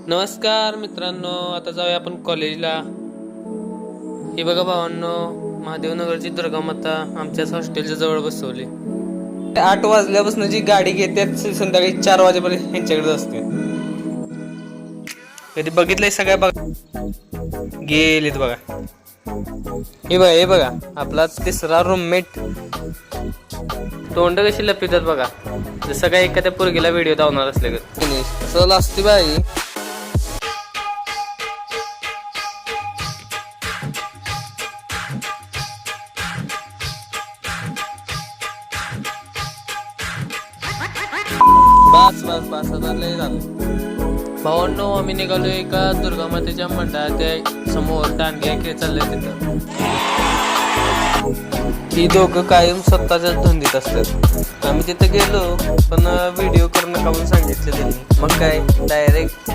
नमस्कार मित्रांनो, आता जाऊया आपण कॉलेजला. हे बघा भावांनो, महादेवनगरची दुर्गा माता आमच्याच हॉस्टेलच्या जवळ बसवली. 8 वाजल्यापासून जी गाडी घेते संध्याकाळी 4 वाजेपर्यंत यांच्याकडे असते. कधी बघितलंय सगळ्या बघा गेलेत बघा. हे बघा आपला तिसरा रूममेट. तोंड कशी लपितात बघा, जसं काय एखाद्या पोरगीला व्हिडिओ धावणार असले का. सहल असते बाई. बस बस बस आता लय झालं. भावांनो, आम्ही निघालो एका दुर्गा मातेच्या मंडळाच्या समोर दांडिया खेळ चाललाय तिथं. ही दोघं कायम स्वतःच्याच धंदीत असतात. आम्ही तिथे गेलो पण व्हिडिओ करणं का म्हणून सांगितलं त्यांनी. मग काय डायरेक्ट